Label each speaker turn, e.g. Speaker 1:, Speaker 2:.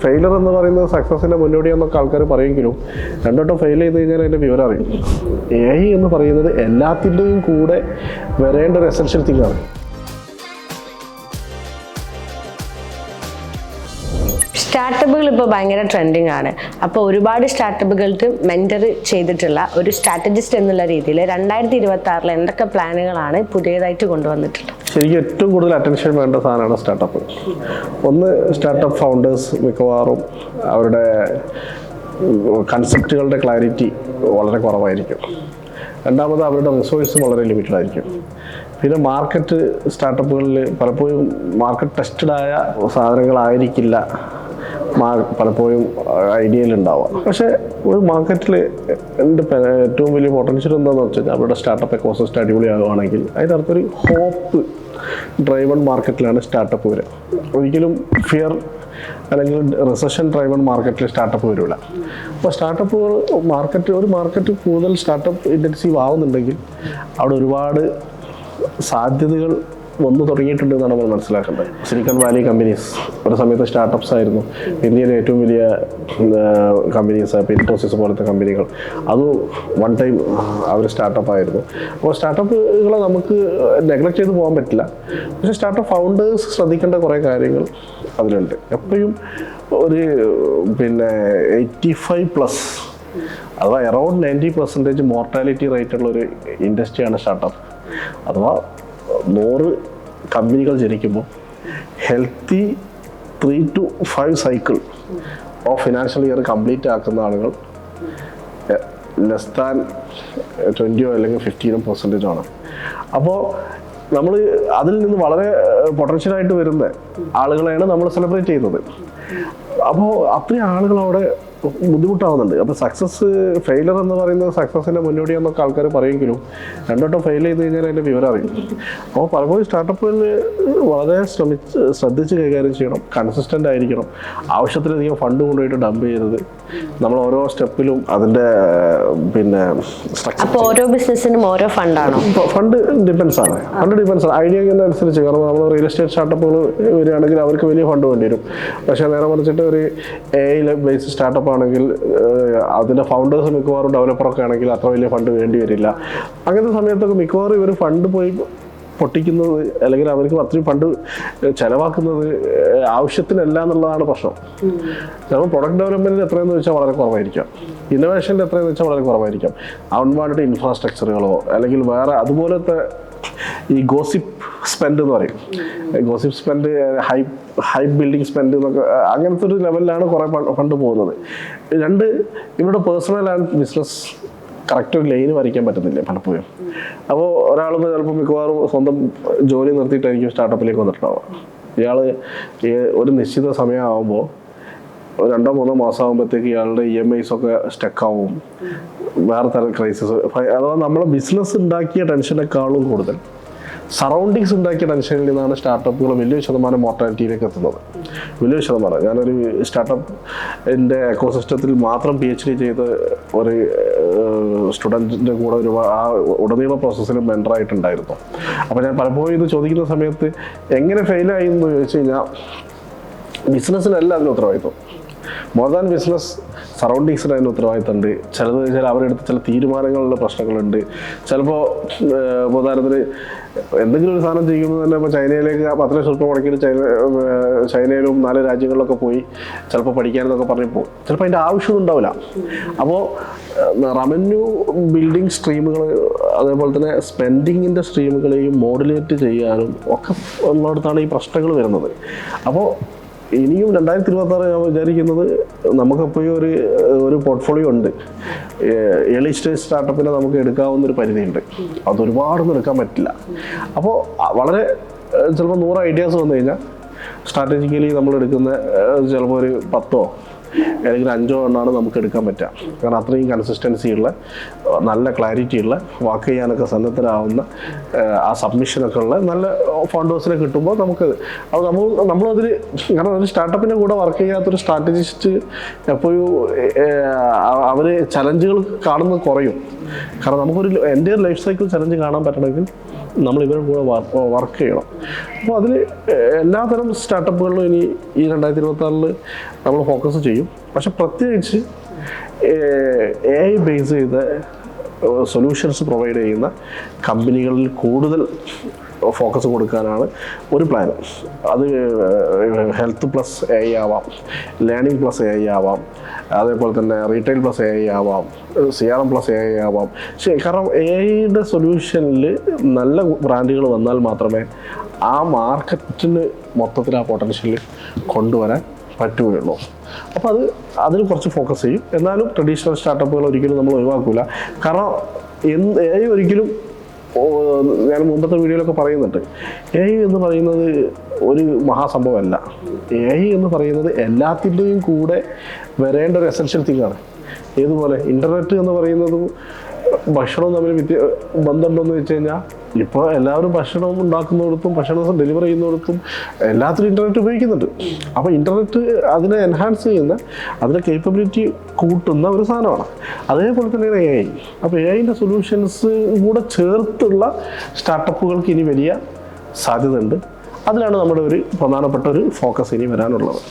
Speaker 1: Failure എന്ന് പറയുന്നത് സക്സസിൻ്റെ മുന്നോടിയാണെന്നൊക്കെ ആൾക്കാർ പറയുമെങ്കിലും രണ്ടോട്ടം ഫെയിൽ ചെയ്ത് കഴിഞ്ഞാൽ അതിൻ്റെ വിവരം അറിയും. AI എന്ന് പറയുന്നത് എല്ലാത്തിൻ്റെയും കൂടെ വരേണ്ട ഒരു എസെൻഷ്യൽ തിങ്ങാണ്.
Speaker 2: സ്റ്റാർട്ടപ്പുകൾ ഇപ്പോൾ ഭയങ്കര ട്രെൻഡിങ് ആണ്. അപ്പോൾ ഒരുപാട് സ്റ്റാർട്ടപ്പുകൾക്ക് മെൻറ്റർ ചെയ്തിട്ടുള്ള ഒരു സ്ട്രാറ്റജിസ്റ്റ് എന്നുള്ള രീതിയിൽ 2026 എന്തൊക്കെ പ്ലാനുകളാണ് പുതിയതായിട്ട് കൊണ്ടുവന്നിട്ടുള്ളത്?
Speaker 1: ശരിക്കും ഏറ്റവും കൂടുതൽ അറ്റൻഷൻ വേണ്ട സാധനമാണ് സ്റ്റാർട്ടപ്പ്. ഒന്ന്, സ്റ്റാർട്ടപ്പ് ഫൗണ്ടേഴ്സ് മിക്കവാറും അവരുടെ കൺസെപ്റ്റുകളുടെ ക്ലാരിറ്റി വളരെ കുറവായിരിക്കും. രണ്ടാമത്, അവരുടെ റിസോഴ്സ് വളരെ ലിമിറ്റഡ് ആയിരിക്കും. പിന്നെ മാർക്കറ്റ് സ്റ്റാർട്ടപ്പുകളിൽ പലപ്പോഴും മാർക്കറ്റ് ടെസ്റ്റഡായ സാധനങ്ങളായിരിക്കില്ല പലപ്പോഴും ഐഡിയയിലുണ്ടാവുക. പക്ഷേ ഒരു മാർക്കറ്റിൽ എൻ്റെ ഏറ്റവും വലിയ പൊട്ടൻഷ്യൽ എന്താണെന്ന് വെച്ചാൽ അവരുടെ സ്റ്റാർട്ടപ്പ് എക്കോസിസ്റ്റം അടിപൊളിയാകുകയാണെങ്കിൽ അതിനർത്ഥം ഒരു ഹോപ്പ് ഡ്രൈവൺ മാർക്കറ്റിലാണ് സ്റ്റാർട്ടപ്പ് വരിക. ഒരിക്കലും ഫിയർ അല്ലെങ്കിൽ റിസഷൻ ഡ്രൈവൺ മാർക്കറ്റിൽ സ്റ്റാർട്ടപ്പ് വരില്ല. അപ്പോൾ സ്റ്റാർട്ടപ്പുകൾ ഒരു മാർക്കറ്റ് കൂടുതൽ സ്റ്റാർട്ടപ്പ് ഇൻറ്റൻസീവ് ആവുന്നുണ്ടെങ്കിൽ അവിടെ ഒരുപാട് സാധ്യതകൾ വന്നു തുടങ്ങിയിട്ടുണ്ട് എന്നാണ് നമ്മൾ മനസ്സിലാക്കേണ്ടത്. സിലിക്കൺ വാലി കമ്പനീസ് ഒരു സമയത്ത് സ്റ്റാർട്ടപ്സ് ആയിരുന്നു. ഇന്ത്യയിലെ ഏറ്റവും വലിയ കമ്പനീസ് ഇൻഫോസിസ് പോലത്തെ കമ്പനികൾ അത് വൺ ടൈം അവർ സ്റ്റാർട്ടപ്പ് ആയിരുന്നു. അപ്പോൾ സ്റ്റാർട്ടപ്പുകളെ നമുക്ക് നെഗ്ലക്ട് ചെയ്ത് പോകാൻ പറ്റില്ല. പക്ഷേ സ്റ്റാർട്ടപ്പ് ഫൗണ്ടേഴ്സ് ശ്രദ്ധിക്കേണ്ട കുറേ കാര്യങ്ങൾ അതിലുണ്ട്. എപ്പോഴും ഒരു 85+ അഥവാ അറൗണ്ട് 90% മോർട്ടാലിറ്റി റേറ്റുള്ളൊരു ഇൻഡസ്ട്രിയാണ് സ്റ്റാർട്ടപ്പ്. അഥവാ 100 കമ്പനികൾ ജനിക്കുമ്പോൾ healthy 3 to 5 cycle of financial year complete ആക്കുന്ന ആളുകൾ ലെസ് ദാൻ 20 അല്ലെങ്കിൽ 15% ആണ്. അപ്പോൾ നമ്മൾ അതിൽ നിന്ന് വളരെ പൊട്ടൻഷ്യലായിട്ട് വരുന്ന ആളുകളെയാണ് നമ്മൾ സെലിബ്രേറ്റ് ചെയ്യുന്നത്. അപ്പോൾ അത്രയും ആളുകൾ അവിടെ ബുദ്ധിമുട്ടാവുന്നുണ്ട്. അപ്പോൾ ഫെയിലർ എന്ന് പറയുന്നത് സക്സസിൻ്റെ മുന്നോടിയാണെന്നൊക്കെ ആൾക്കാർ പറയുമെങ്കിലും രണ്ടോട്ടം ഫെയിൽ ചെയ്ത് കഴിഞ്ഞാൽ അതിൻ്റെ വിവരം അറിയും. അപ്പോൾ പലപ്പോഴും സ്റ്റാർട്ടപ്പുകളിൽ വളരെ ശ്രദ്ധിച്ച് കൈകാര്യം ചെയ്യണം, കൺസിസ്റ്റൻ്റ് ആയിരിക്കണം, ആവശ്യത്തിലധികം ഫണ്ട് കൊണ്ടുപോയിട്ട് ഡംപ് ചെയ്യരുത്. നമ്മൾ ഓരോ സ്റ്റെപ്പിലും അതിൻ്റെ
Speaker 2: അപ്പോൾ ഓരോ ബിസിനസ്സിനും ഓരോ ഫണ്ടാണോ?
Speaker 1: ഫണ്ട് ഡിപ്പെൻസ് ആണ്. ഐഡിയനുസരിച്ച്. കാരണം നമ്മൾ റിയൽ എസ്റ്റേറ്റ് സ്റ്റാർട്ടപ്പുകൾ വരികയാണെങ്കിൽ അവർക്ക് വലിയ ഫണ്ട് വേണ്ടി വരും. പക്ഷേ നേരെ മറിച്ചിട്ട് ഒരു AI ബേസ്ഡ് സ്റ്റാർട്ടപ്പ് ആണെങ്കിൽ അതിൻ്റെ ഫൗണ്ടേഴ്സ് മിക്കവാറും ഡെവലപ്പറൊക്കെ ആണെങ്കിൽ അത്ര വലിയ ഫണ്ട് വേണ്ടി വരില്ല. അങ്ങനത്തെ സമയത്തൊക്കെ മിക്കവാറും ഇവർ ഫണ്ട് പോയി പൊട്ടിക്കുന്നത് അല്ലെങ്കിൽ അവർക്ക് അത്രയും ഫണ്ട് ചിലവാക്കുന്നത് ആവശ്യത്തിനല്ല എന്നുള്ളതാണ് പ്രശ്നം. ചിലപ്പോൾ പ്രൊഡക്റ്റ് ഡെവലപ്മെൻറ്റിന് എത്രയെന്ന് വെച്ചാൽ വളരെ കുറവായിരിക്കാം, ഇന്നോവേഷൻ്റെ എത്രയെന്ന് വെച്ചാൽ വളരെ കുറവായിരിക്കാം. അൺവാണ്ടഡ് ഇൻഫ്രാസ്ട്രക്ചറുകളോ അല്ലെങ്കിൽ വേറെ അതുപോലത്തെ ഈ ഗോസിപ്പ് സ്പെൻഡ് എന്ന് പറയും. Gossip spend, hype building spend എന്നൊക്കെ അങ്ങനത്തെ ഒരു ലെവലിലാണ് കുറേ ഫണ്ട് പോകുന്നത്. രണ്ട്, ഇവരുടെ പേഴ്സണൽ ആൻഡ് ബിസിനസ് കറക്റ്റ് ഒരു ലൈന് വരയ്ക്കാൻ പറ്റുന്നില്ല പലപ്പോഴും. അപ്പോൾ ഒരാൾ ചിലപ്പോൾ മിക്കവാറും സ്വന്തം ജോലി നിർത്തിയിട്ടായിരിക്കും സ്റ്റാർട്ടപ്പിലേക്ക് വന്നിട്ടുണ്ടാവുക. ഇയാൾ ഒരു നിശ്ചിത സമയമാകുമ്പോൾ 2-3 മാസം ആകുമ്പോഴത്തേക്ക് ഇയാളുടെ EMIs ഒക്കെ സ്റ്റക്കാവും, വേറെ തരം ക്രൈസിസ്. അഥവാ നമ്മളെ ബിസിനസ് ഉണ്ടാക്കിയ ടെൻഷനേക്കാളും കൂടുതൽ സറൗണ്ടിങ്സ് ഉണ്ടാക്കിയ ടെൻഷനിൽ നിന്നാണ് സ്റ്റാർട്ടപ്പുകൾ വലിയ ശതമാനം മോർട്ടാലിറ്റിയിലേക്ക് എത്തുന്നത്. വലിയ ശതമാനം. ഞാനൊരു സ്റ്റാർട്ടപ്പിൻ്റെ എക്കോസിസ്റ്റത്തിൽ മാത്രം PhD ചെയ്ത് ഒരു സ്റ്റുഡൻറ്റിൻ്റെ കൂടെ ആ ഉടനീള പ്രോസസ്സിൽ മെൻറ്ററായിട്ടുണ്ടായിരുന്നു. അപ്പോൾ ഞാൻ പലപ്പോഴും ഇത് ചോദിക്കുന്ന സമയത്ത് എങ്ങനെ ഫെയിലായി എന്ന് ചോദിച്ചു കഴിഞ്ഞാൽ ബിസിനസ്സിനല്ല അതിന് ഉത്തരവാദിത്വം. മോർ ദാൻ ബിസിനസ്, സറൗണ്ടിങ്സിന് അതിന് ഉത്തരവാദിത്തമുണ്ട്. ചില അവരെടുത്ത് ചില തീരുമാനങ്ങളിലുള്ള പ്രശ്നങ്ങളുണ്ട്. ചിലപ്പോൾ ഉദാഹരണത്തിന് എന്തെങ്കിലും ഒരു സാധനം ചെയ്യുമ്പോൾ തന്നെ ഇപ്പോൾ ചൈനയിലേക്ക് 10 ലക്ഷം രൂപ മുടക്കിയിട്ട് ചൈനയിലും 4 രാജ്യങ്ങളിലൊക്കെ പോയി ചിലപ്പോൾ പഠിക്കാനെന്നൊക്കെ പറഞ്ഞ് പോകും. ചിലപ്പോൾ അതിൻ്റെ ആവശ്യമൊന്നും ഉണ്ടാവില്ല. അപ്പോൾ റവന്യൂ ബിൽഡിംഗ് സ്ട്രീമുകൾ അതേപോലെ തന്നെ സ്പെൻഡിങ്ങിൻ്റെ സ്ട്രീമുകളെയും മോഡുലേറ്റ് ചെയ്യാനും ഒക്കെ ഉള്ളിടത്താണ് ഈ പ്രശ്നങ്ങൾ വരുന്നത്. അപ്പോൾ ഇനിയും 2026 ഞാൻ വിചാരിക്കുന്നത് നമുക്കപ്പോഴും ഒരു പോർട്ട്ഫോളിയോ ഉണ്ട്. ഏർലി സ്റ്റേജ് സ്റ്റാർട്ടപ്പിനെ നമുക്ക് എടുക്കാവുന്നൊരു പരിധിയുണ്ട്. അതൊരുപാടൊന്നും എടുക്കാൻ പറ്റില്ല. അപ്പോൾ വളരെ ചിലപ്പോൾ 100 ഐഡിയാസ് വന്നു കഴിഞ്ഞാൽ സ്ട്രാറ്റജിക്കലി നമ്മൾ എടുക്കുന്ന ചിലപ്പോൾ ഒരു 10 അല്ലെങ്കിൽ 5 എണ്ണമാണ് നമുക്ക് എടുക്കാൻ പറ്റുക. കാരണം അത്രയും കൺസിസ്റ്റൻസി ഉള്ള, നല്ല ക്ലാരിറ്റി ഉള്ള, വാക്ക് ചെയ്യാനൊക്കെ സന്നദ്ധരാകുന്ന, ആ സബ്മിഷനൊക്കെ ഉള്ള നല്ല ഫൗണ്ടേഴ്സിനെ കിട്ടുമ്പോൾ നമുക്ക് നമ്മളതിൽ, കാരണം ഒരു സ്റ്റാർട്ടപ്പിൻ്റെ കൂടെ വർക്ക് ചെയ്യാത്തൊരു സ്ട്രാറ്റജിസ്റ്റ് എപ്പോഴും അവർ ചലഞ്ചുകൾ കാണുന്നത് കുറയും. കാരണം നമുക്കൊരു എൻ്റെ ലൈഫ് സൈക്കിൾ ചലഞ്ച് കാണാൻ പറ്റണമെങ്കിൽ നമ്മൾ ഇവരുടെ കൂടെ വർക്ക് ചെയ്യണം. അപ്പോൾ അതിൽ എല്ലാതരം സ്റ്റാർട്ടപ്പുകളിലും ഇനി ഈ 2026 നമ്മൾ ഫോക്കസ് ചെയ്യും. പക്ഷെ പ്രത്യേകിച്ച് AI ബേസ് ചെയ്ത സൊല്യൂഷൻസ് പ്രൊവൈഡ് ചെയ്യുന്ന കമ്പനികളിൽ കൂടുതൽ ഫോക്കസ് കൊടുക്കാനാണ് ഒരു പ്ലാൻ. അത് ഹെൽത്ത് പ്ലസ് AI ആവാം, ലേണിംഗ് പ്ലസ് AI ആവാം, അതേപോലെ തന്നെ റീറ്റെയിൽ പ്ലസ് AI ആവാം, CRM പ്ലസ് AI ആവാം. കാരണം AIയുടെ സൊല്യൂഷനിൽ നല്ല ബ്രാൻഡുകൾ വന്നാൽ മാത്രമേ ആ മാർക്കറ്റിന് മൊത്തത്തിൽ ആ പൊട്ടൻഷ്യൽ കൊണ്ടുവരാൻ പറ്റുകയുള്ളൂ. അപ്പോൾ അതിൽ കുറച്ച് ഫോക്കസ് ചെയ്യും. എന്നാലും ട്രഡീഷണൽ സ്റ്റാർട്ടപ്പുകൾ ഒരിക്കലും നമ്മൾ ഒഴിവാക്കില്ല. കാരണം AI ഒരിക്കലും, ഞാൻ മുമ്പത്തെ വീഡിയോയിലൊക്കെ പറയുന്നുണ്ട്, AI എന്ന് പറയുന്നത് ഒരു മഹാസംഭവമല്ല. AI എന്ന് പറയുന്നത് എല്ലാത്തിൻ്റെയും കൂടെ വരേണ്ട ഒരു എസെൻഷ്യൽ തിങ്ങാണ്. ഏതുപോലെ ഇൻ്റർനെറ്റ് എന്ന് പറയുന്നത് ഭക്ഷണവും തമ്മിൽ ബന്ധമുണ്ടോ എന്ന് വെച്ച് കഴിഞ്ഞാൽ, ഇപ്പോൾ എല്ലാവരും ഭക്ഷണം ഉണ്ടാക്കുന്നിടത്തും ഭക്ഷണം ഡെലിവർ ചെയ്യുന്നിടത്തും എല്ലാത്തിലും ഇൻ്റർനെറ്റ് ഉപയോഗിക്കുന്നുണ്ട്. അപ്പോൾ ഇൻ്റർനെറ്റ് അതിനെ എൻഹാൻസ് ചെയ്യുന്ന, അതിൻ്റെ കേപ്പബിലിറ്റി കൂട്ടുന്ന ഒരു സാധനമാണ്. അതേപോലെ തന്നെയാണ് AI. അപ്പോൾ AIൻ്റെ സൊല്യൂഷൻസ് കൂടെ ചേർത്തുള്ള സ്റ്റാർട്ടപ്പുകൾക്ക് ഇനി വലിയ സാധ്യത ഉണ്ട്. അതിലാണ് നമ്മുടെ ഒരു പ്രധാനപ്പെട്ട ഒരു ഫോക്കസ് ഇനി വരാനുള്ളത്.